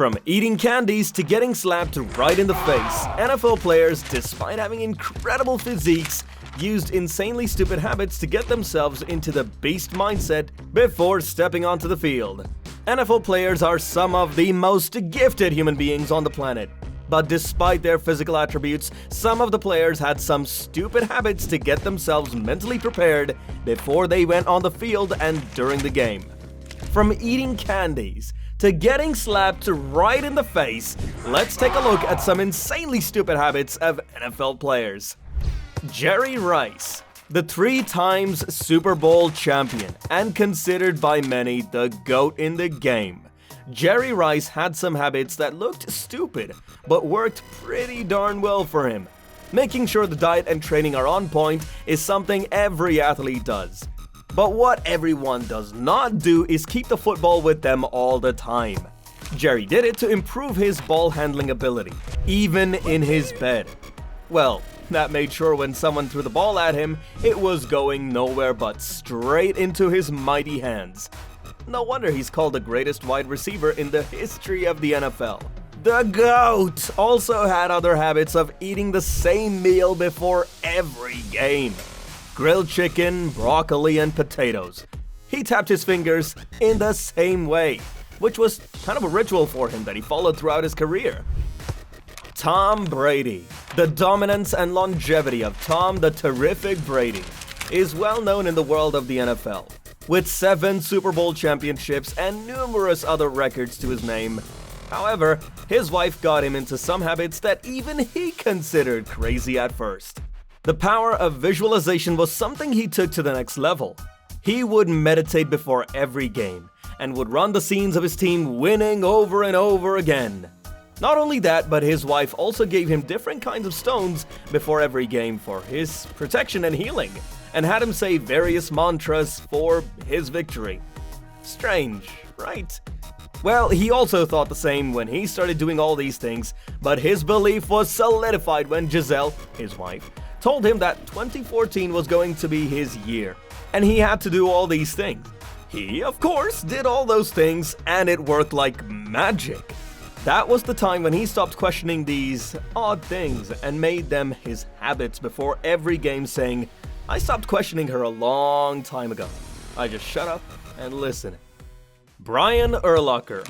From eating candies to getting slapped right in the face, NFL players, despite having incredible physiques, used insanely stupid habits to get themselves into the beast mindset before stepping onto the field. NFL players are some of the most gifted human beings on the planet. But despite their physical attributes, some of the players had some stupid habits to get themselves mentally prepared before they went on the field and during the game. From eating candies to getting slapped right in the face, let's take a look at some insanely stupid habits of NFL players. Jerry Rice, the 3 times Super Bowl champion and considered by many the GOAT in the game. Jerry Rice had some habits that looked stupid, but worked pretty darn well for him. Making sure the diet and training are on point is something every athlete does. But what everyone does not do is keep the football with them all the time. Jerry did it to improve his ball handling ability, even in his bed. Well, that made sure when someone threw the ball at him, it was going nowhere but straight into his mighty hands. No wonder he's called the greatest wide receiver in the history of the NFL. The GOAT also had other habits of eating the same meal before every game. Grilled chicken, broccoli, and potatoes. He tapped his fingers in the same way, which was kind of a ritual for him that he followed throughout his career. Tom Brady. The dominance and longevity of Tom the Terrific Brady is well known in the world of the NFL. With 7 Super Bowl championships and numerous other records to his name. However, his wife got him into some habits that even he considered crazy at first. The power of visualization was something he took to the next level. He would meditate before every game and would run the scenes of his team winning over and over again. Not only that, but his wife also gave him different kinds of stones before every game for his protection and healing, and had him say various mantras for his victory. Strange, right? Well, he also thought the same when he started doing all these things, but his belief was solidified when Giselle, his wife, told him that 2014 was going to be his year, and he had to do all these things. He, of course, did all those things, and it worked like magic. That was the time when he stopped questioning these odd things and made them his habits before every game, saying, "I stopped questioning her a long time ago. I just shut up and listen." BrianUrlacher,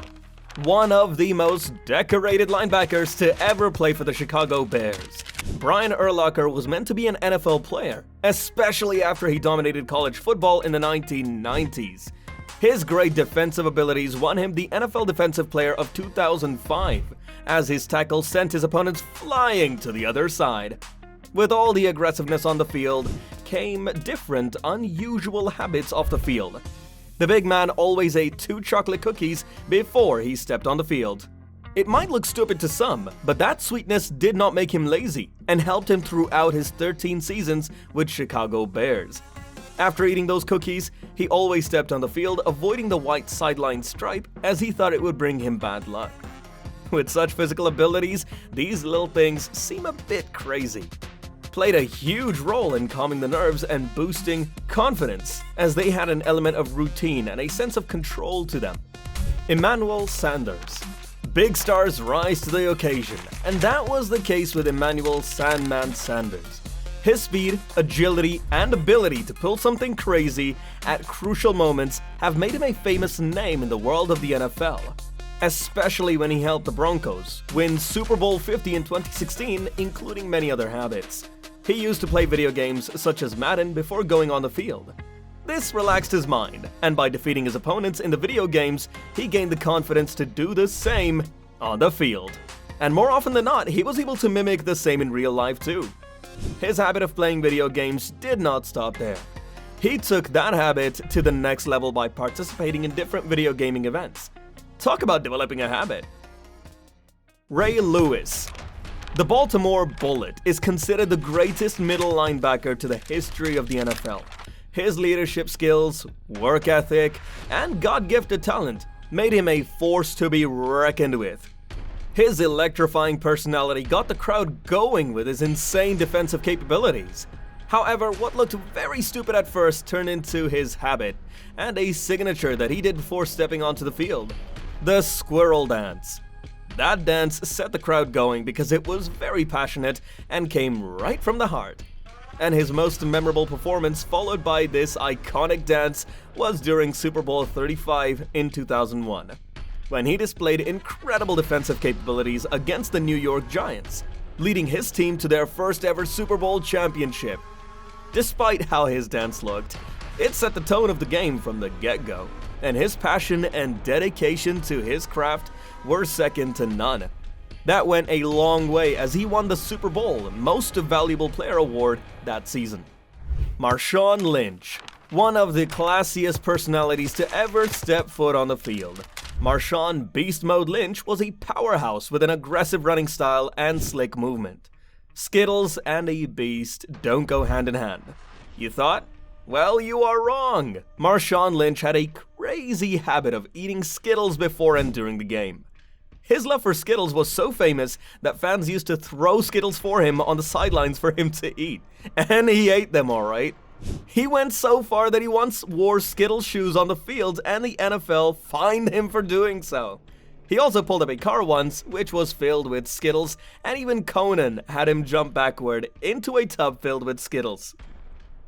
one of the most decorated linebackers to ever play for the Chicago Bears. BrianUrlacher was meant to be an NFL player, especially after he dominated college football in the 1990s. His great defensive abilities won him the NFL Defensive Player of 2005, as his tackles sent his opponents flying to the other side. With all the aggressiveness on the field came different, unusual habits off the field. The big man always ate 2 chocolate cookies before he stepped on the field. It might look stupid to some, but that sweetness did not make him lazy and helped him throughout his 13 seasons with Chicago Bears. After eating those cookies, he always stepped on the field, avoiding the white sideline stripe as he thought it would bring him bad luck. With such physical abilities, these little things seem a bit crazy. Played a huge role in calming the nerves and boosting confidence, as they had an element of routine and a sense of control to them. Emmanuel Sanders. Big stars rise to the occasion, and that was the case with Emmanuel "Sandman" Sanders. His speed, agility, and ability to pull something crazy at crucial moments have made him a famous name in the world of the NFL, especially when he helped the Broncos win Super Bowl 50 in 2016, including many other habits. He used to play video games such as Madden before going on the field. This relaxed his mind, and by defeating his opponents in the video games, he gained the confidence to do the same on the field. And more often than not, he was able to mimic the same in real life too. His habit of playing video games did not stop there. He took that habit to the next level by participating in different video gaming events. Talk about developing a habit. Ray Lewis. The Baltimore Bullet is considered the greatest middle linebacker to the history of the NFL. His leadership skills, work ethic, and God-gifted talent made him a force to be reckoned with. His electrifying personality got the crowd going with his insane defensive capabilities. However, what looked very stupid at first turned into his habit, and a signature that he did before stepping onto the field: the squirrel dance. That dance set the crowd going because it was very passionate and came right from the heart. And his most memorable performance, followed by this iconic dance, was during Super Bowl 35 in 2001, when he displayed incredible defensive capabilities against the New York Giants, leading his team to their first ever Super Bowl championship. Despite how his dance looked, it set the tone of the game from the get-go, and his passion and dedication to his craft were second to none. That went a long way as he won the Super Bowl Most Valuable Player award that season. Marshawn Lynch, one of the classiest personalities to ever step foot on the field. Marshawn Beast Mode Lynch was a powerhouse with an aggressive running style and slick movement. Skittles and a beast don't go hand in hand. You thought? Well, you are wrong. Marshawn Lynch had a crazy habit of eating Skittles before and during the game. His love for Skittles was so famous that fans used to throw Skittles for him on the sidelines for him to eat. And he ate them, alright. He went so far that he once wore Skittles shoes on the field and the NFL fined him for doing so. He also pulled up a car once, which was filled with Skittles, and even Conan had him jump backward into a tub filled with Skittles.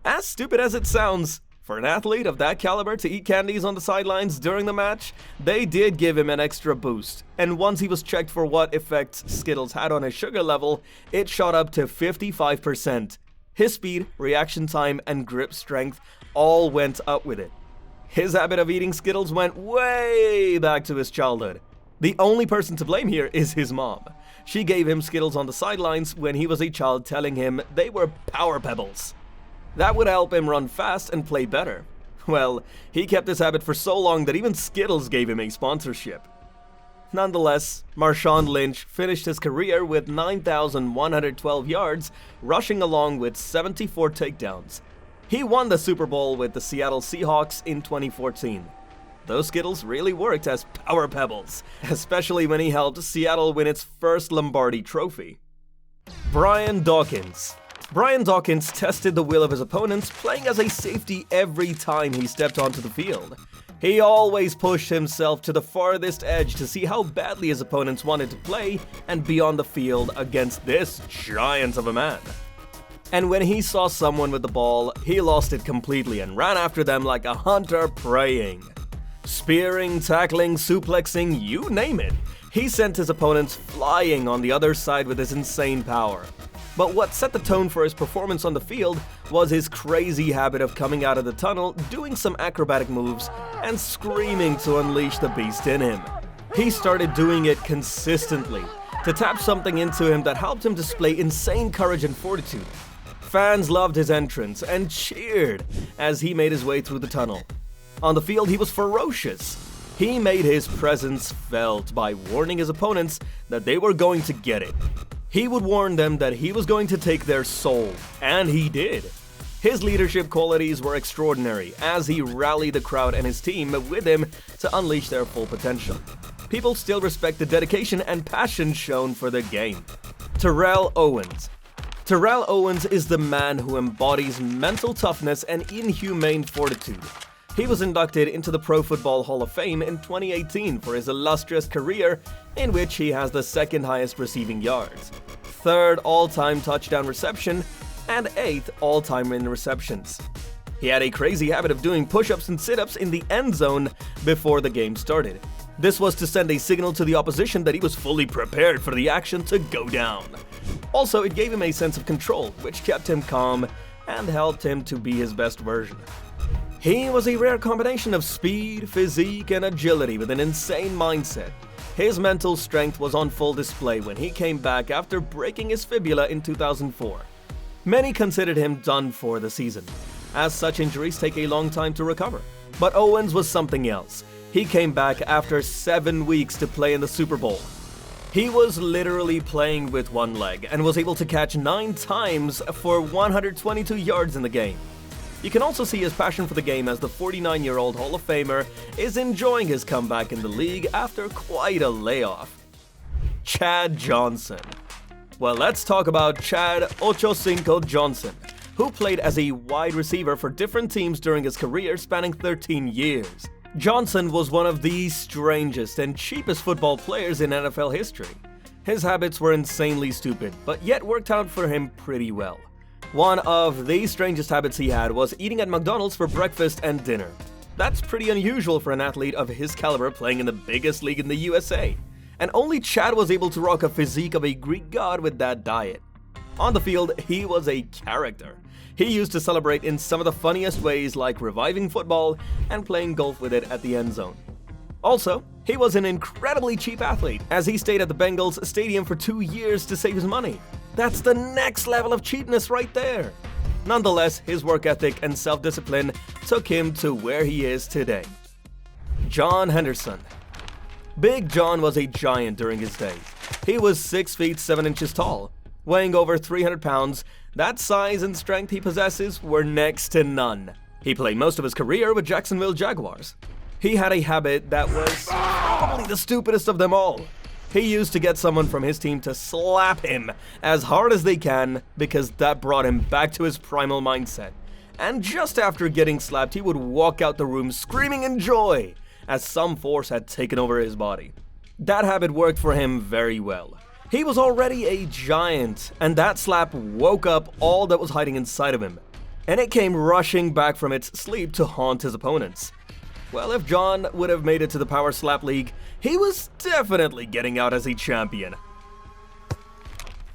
As stupid as it sounds, for an athlete of that caliber to eat candies on the sidelines during the match, they did give him an extra boost, and once he was checked for what effects Skittles had on his sugar level, it shot up to 55%. His speed, reaction time, and grip strength all went up with it. His habit of eating Skittles went way back to his childhood. The only person to blame here is his mom. She gave him Skittles on the sidelines when he was a child, telling him they were Power Pebbles. That would help him run fast and play better. Well, he kept this habit for so long that even Skittles gave him a sponsorship. Nonetheless, Marshawn Lynch finished his career with 9,112 yards, rushing along with 74 takedowns. He won the Super Bowl with the Seattle Seahawks in 2014. Those Skittles really worked as Power Pebbles, especially when he helped Seattle win its first Lombardi trophy. Dawkins. Brian Dawkins tested the will of his opponents, playing as a safety every time he stepped onto the field. He always pushed himself to the farthest edge to see how badly his opponents wanted to play and be on the field against this giant of a man. And when he saw someone with the ball, he lost it completely and ran after them like a hunter preying. Spearing, tackling, suplexing, you name it. He sent his opponents flying on the other side with his insane power. But what set the tone for his performance on the field was his crazy habit of coming out of the tunnel, doing some acrobatic moves, and screaming to unleash the beast in him. He started doing it consistently, to tap something into him that helped him display insane courage and fortitude. Fans loved his entrance and cheered as he made his way through the tunnel. On the field, he was ferocious. He made his presence felt by warning his opponents that they were going to get it. He would warn them that he was going to take their soul, and he did. His leadership qualities were extraordinary as he rallied the crowd and his team with him to unleash their full potential. People still respect the dedication and passion shown for the game. Terrell Owens. Terrell Owens is the man who embodies mental toughness and inhumane fortitude. He was inducted into the Pro Football Hall of Fame in 2018 for his illustrious career, in which he has the second highest receiving yards, third all-time touchdown reception, and 8th all-time in receptions. He had a crazy habit of doing push-ups and sit-ups in the end zone before the game started. This was to send a signal to the opposition that he was fully prepared for the action to go down. Also, it gave him a sense of control, which kept him calm and helped him to be his best version. He was a rare combination of speed, physique, and agility with an insane mindset. His mental strength was on full display when he came back after breaking his fibula in 2004. Many considered him done for the season, as such injuries take a long time to recover. But Owens was something else. He came back after 7 weeks to play in the Super Bowl. He was literally playing with one leg and was able to catch 9 times for 122 yards in the game. You can also see his passion for the game as the 49-year-old Hall of Famer is enjoying his comeback in the league after quite a layoff. Chad Johnson. Well, let's talk about Chad Ochocinco Johnson, who played as a wide receiver for different teams during his career spanning 13 years. Johnson was one of the strangest and cheapest football players in NFL history. His habits were insanely stupid, but yet worked out for him pretty well. One of the strangest habits he had was eating at McDonald's for breakfast and dinner. That's pretty unusual for an athlete of his caliber playing in the biggest league in the USA. And only Chad was able to rock a physique of a Greek god with that diet. On the field, he was a character. He used to celebrate in some of the funniest ways, like reviving football and playing golf with it at the end zone. Also, he was an incredibly cheap athlete, as he stayed at the Bengals stadium for 2 years to save his money. That's the next level of cheapness right there. Nonetheless, his work ethic and self-discipline took him to where he is today. John Henderson. Big John was a giant during his day. He was 6 feet 7 inches tall, weighing over 300 pounds. That size and strength he possesses were next to none. He played most of his career with Jacksonville Jaguars. He had a habit that was probably the stupidest of them all. He used to get someone from his team to slap him as hard as they can because that brought him back to his primal mindset. And just after getting slapped, he would walk out the room screaming in joy as some force had taken over his body. That habit worked for him very well. He was already a giant, and that slap woke up all that was hiding inside of him, and it came rushing back from its sleep to haunt his opponents. Well, if John would have made it to the Power Slap League, he was definitely getting out as a champion.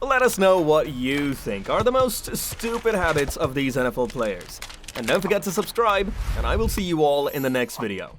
Let us know what you think are the most stupid habits of these NFL players. And don't forget to subscribe, and I will see you all in the next video.